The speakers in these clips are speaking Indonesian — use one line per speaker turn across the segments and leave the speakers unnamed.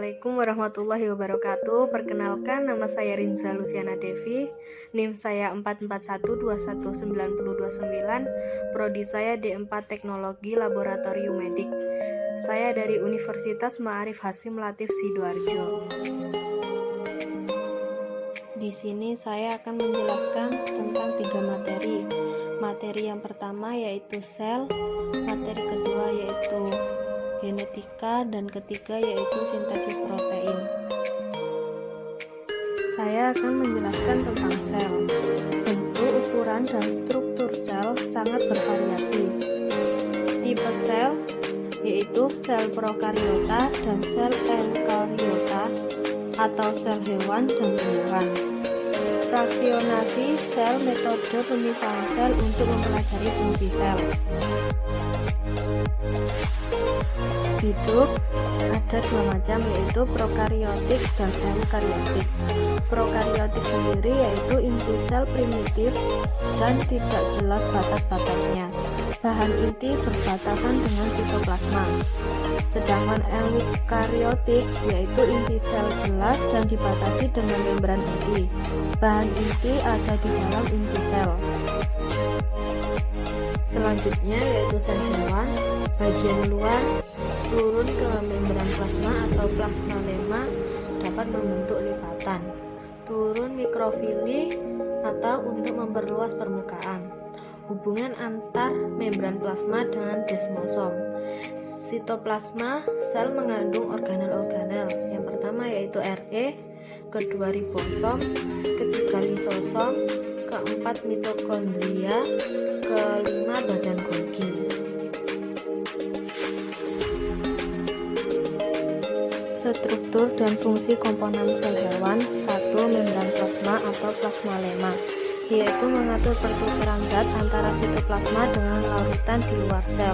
Assalamualaikum warahmatullahi wabarakatuh. Perkenalkan, nama saya Rinza Luciana Devi, NIM saya 441219029, prodi saya D4 Teknologi Laboratorium Medik. Saya dari Universitas Ma'arif Hasyim Latif Sidoarjo. Di sini saya akan menjelaskan tentang 3 materi. Materi yang pertama yaitu sel, materi kedua yaitu genetika, dan ketiga yaitu sintesis protein. Saya akan menjelaskan tentang sel. Bentuk, ukuran, dan struktur sel sangat bervariasi. Tipe sel yaitu sel prokariota dan sel eukariota atau sel hewan dan tumbuhan. Fraksionasi sel, metode pemisahan sel untuk mempelajari fungsi sel. Hidup ada 2 macam, yaitu prokariotik dan eukariotik. Prokariotik sendiri yaitu inti sel primitif dan tidak jelas batas-batasnya. Bahan inti berbatasan dengan sitoplasma. Sedangkan eukariotik yaitu inti sel jelas dan dibatasi dengan membran inti. Bahan inti ada di dalam inti sel. Selanjutnya yaitu sel hewan, bagian luar turun ke membran plasma atau plasmalemma, dapat membentuk lipatan. Turun mikrofili atau untuk memperluas permukaan. Hubungan antar membran plasma dengan desmosom. Sitoplasma sel mengandung organel-organel. Yang pertama yaitu Re, kedua ribosom, ketiga lisosom, keempat mitokondria, kelima badan Golgi. Struktur dan fungsi komponen sel hewan. 1. Membran plasma atau plasmalemma, yaitu mengatur pertukaran zat antara sitoplasma dengan larutan di luar sel.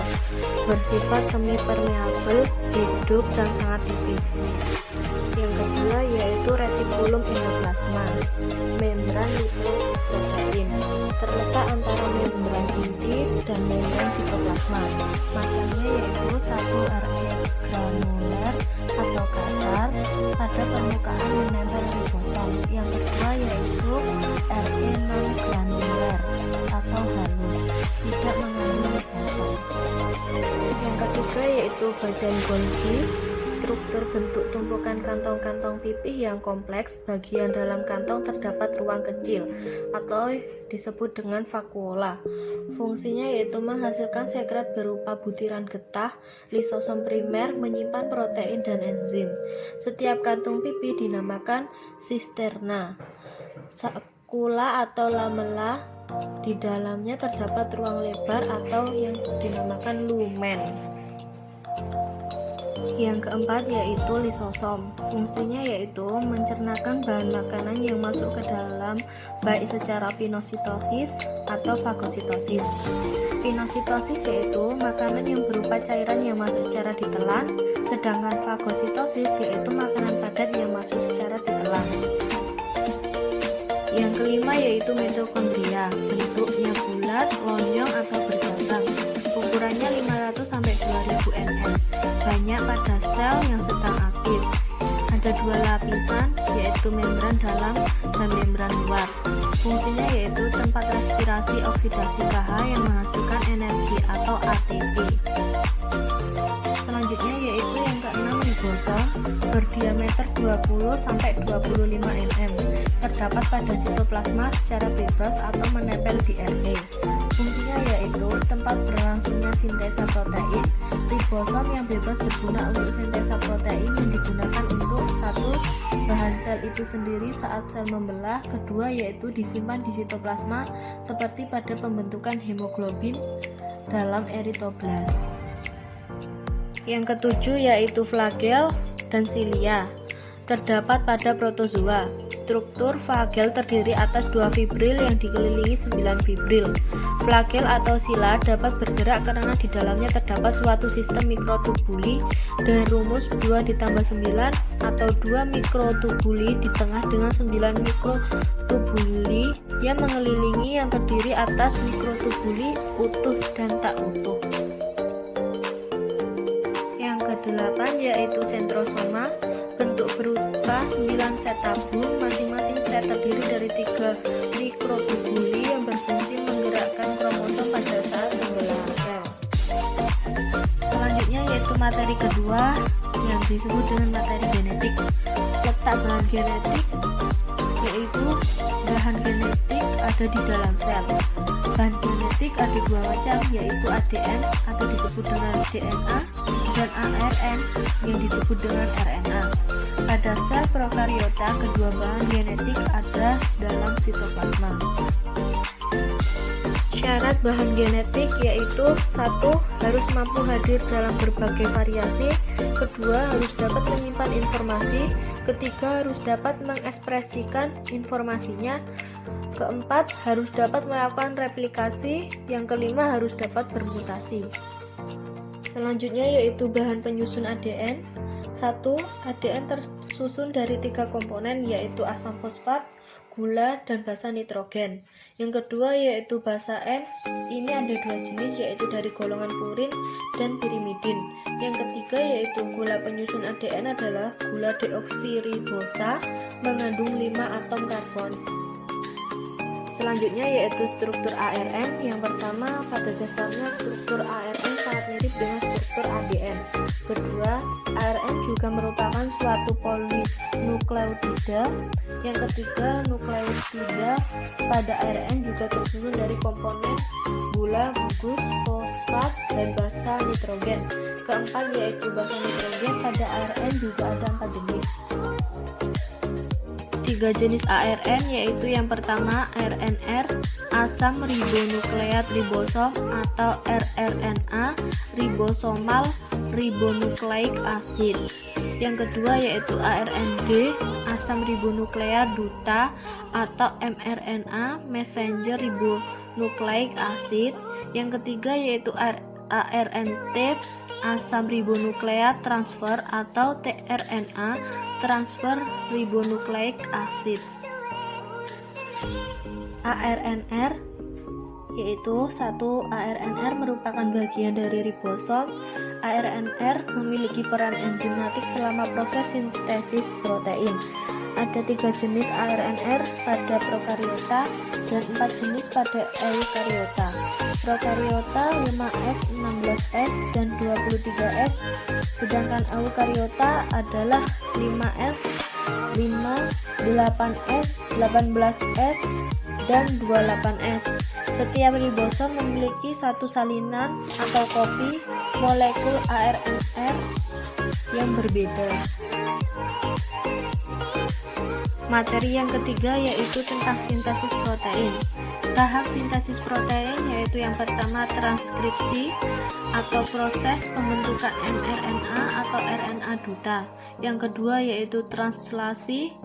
Bersifat semi permeabel, hidup, dan sangat tipis. Yang kedua yaitu retikulum endoplasma, membran lipoprotein, terletak antara membran inti dan membran sitoplasma. Macamnya yaitu 1. Re granuler atau kasar, pada permukaan menempel ribosom. Yang kedua yaitu Re non granuler atau halus, tidak mengandung ribosom. Yang ketiga yaitu badan Golgi. Struktur bentuk tumpukan kantong-kantong pipih yang kompleks. Bagian dalam kantong terdapat ruang kecil atau disebut dengan vakuola. Fungsinya yaitu menghasilkan sekret berupa butiran getah. Lisosom primer menyimpan protein dan enzim. Setiap kantung pipih dinamakan sisterna. Sakula atau lamella, di dalamnya terdapat ruang lebar atau yang dinamakan lumen. Yang keempat yaitu lisosom. Fungsinya yaitu mencernakan bahan makanan yang masuk ke dalam, baik secara pinositosis atau fagositosis. Pinositosis yaitu makanan yang berupa cairan yang masuk secara ditelan, sedangkan fagositosis yaitu makanan padat yang masuk secara ditelan. Yang kelima yaitu mitokondria. Bentuknya bulat, lonjong atau bercabang. Ukurannya 500-2000 nm. Banyak pada sel yang sedang aktif. Ada 2 lapisan, yaitu membran dalam dan membran luar. Fungsinya yaitu tempat respirasi oksidasi Kh yang menghasilkan energi atau ATP. Selanjutnya yaitu yang keenam ribosom, berdiameter 20-25 nm. Terdapat pada sitoplasma secara bebas atau menempel di Re. Fungsinya yaitu tempat berlangsungnya sintesa protein. Ribosom yang bebas berguna untuk sintesa protein yang digunakan untuk 1. Bahan sel itu sendiri saat sel membelah. Kedua yaitu disimpan di sitoplasma seperti pada pembentukan hemoglobin dalam eritoblas. Yang ketujuh yaitu flagel dan silia. Terdapat pada protozoa. Struktur flagel terdiri atas 2 fibril yang dikelilingi 9 fibril. Flagel atau sila dapat bergerak karena di dalamnya terdapat suatu sistem mikrotubuli dengan rumus 2 ditambah 9 atau 2 mikrotubuli di tengah dengan 9 mikrotubuli yang mengelilingi yang terdiri atas mikrotubuli utuh dan tak utuh. Yang kedelapan yaitu sentrosoma. adalah 9 set tabung. Masing-masing set terdiri dari 3 mikrotubuli yang berfungsi menggerakkan kromosom pada saat pembelahan sel. Selanjutnya yaitu materi kedua yang disebut dengan materi genetik. Letak bahan genetik yaitu bahan genetik ada di dalam sel. Bahan genetik ada dua macam, yaitu ADN atau disebut dengan DNA dan ARN yang disebut dengan RNA. Pada sel prokariota, kedua bahan genetik ada dalam sitoplasma. Syarat bahan genetik yaitu: 1. Harus mampu hadir dalam berbagai variasi. Kedua, harus dapat menyimpan informasi. Ketiga, harus dapat mengekspresikan informasinya. Keempat, harus dapat melakukan replikasi. Yang kelima, harus dapat bermutasi. Selanjutnya yaitu bahan penyusun ADN. 1. ADN tersusun dari 3 komponen, yaitu asam fosfat, gula, dan basa nitrogen. Yang kedua yaitu basa N. Ini ada 2 jenis, yaitu dari golongan purin dan pirimidin. Yang ketiga yaitu gula penyusun ADN adalah gula deoksiribosa, mengandung 5 atom karbon. Selanjutnya yaitu struktur ARN. Yang pertama, pada dasarnya struktur ARN sangat mirip dengan struktur ADN. Kedua, ARN juga merupakan suatu polinukleotida. Yang ketiga, nukleotida pada ARN juga tersusun dari komponen gula, gugus, fosfat, dan basa nitrogen. Keempat yaitu basa nitrogen pada ARN juga ada 4 jenis. 3 jenis ARN yaitu yang pertama RNR, asam ribonukleat ribosom atau rRNA, ribosomal ribonucleic acid. Yang kedua yaitu ARND, asam ribonukleat duta atau mRNA, messenger ribonucleic acid. Yang ketiga yaitu ARNT, asam ribonukleat transfer atau tRNA, transfer ribonucleic acid. ARNR yaitu 1. ARNR merupakan bagian dari ribosom. ARNR memiliki peran enzimatik selama proses sintesis protein. Ada 3 jenis ARNR pada prokariota dan 4 jenis pada eukariota. Prokariota 5S, 16S, dan 23S, sedangkan eukariota adalah 5S, 5, 8S, 18S, dan 28S. Setiap ribosom memiliki satu salinan atau kopi molekul ARNR yang berbeda. Materi yang ketiga yaitu tentang sintesis protein. Tahap sintesis protein yaitu yang pertama transkripsi atau proses pembentukan mRNA atau RNA duta. Yang kedua yaitu translasi,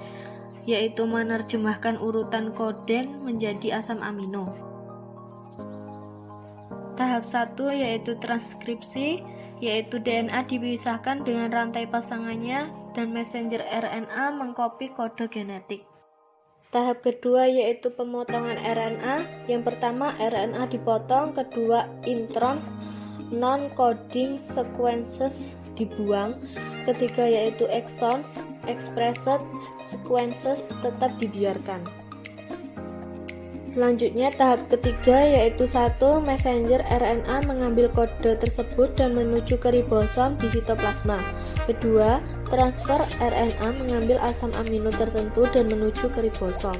yaitu menerjemahkan urutan koden menjadi asam amino. Tahap 1 yaitu transkripsi, yaitu DNA dipisahkan dengan rantai pasangannya dan messenger RNA mengkopi kode genetik. Tahap kedua yaitu pemotongan RNA. Yang pertama RNA dipotong, kedua introns non-coding sequences dibuang, ketiga yaitu exons expressed sequences tetap dibiarkan. Selanjutnya tahap ketiga yaitu 1. Messenger RNA mengambil kode tersebut dan menuju ke ribosom di sitoplasma. Kedua, transfer RNA mengambil asam amino tertentu dan menuju ke ribosom.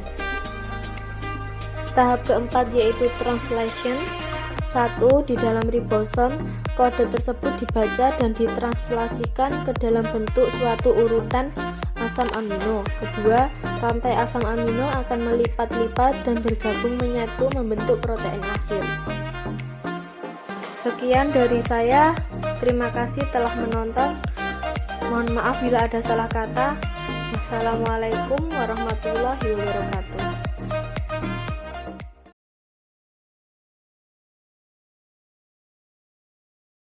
Tahap keempat yaitu translation. 1. Di dalam ribosom, kode tersebut dibaca dan ditranslasikan ke dalam bentuk suatu urutan asam amino. Kedua, rantai asam amino akan melipat-lipat dan bergabung menyatu membentuk protein akhir. Sekian dari saya. Terima kasih telah menonton. Mohon maaf bila ada salah kata. Wassalamualaikum warahmatullahi wabarakatuh.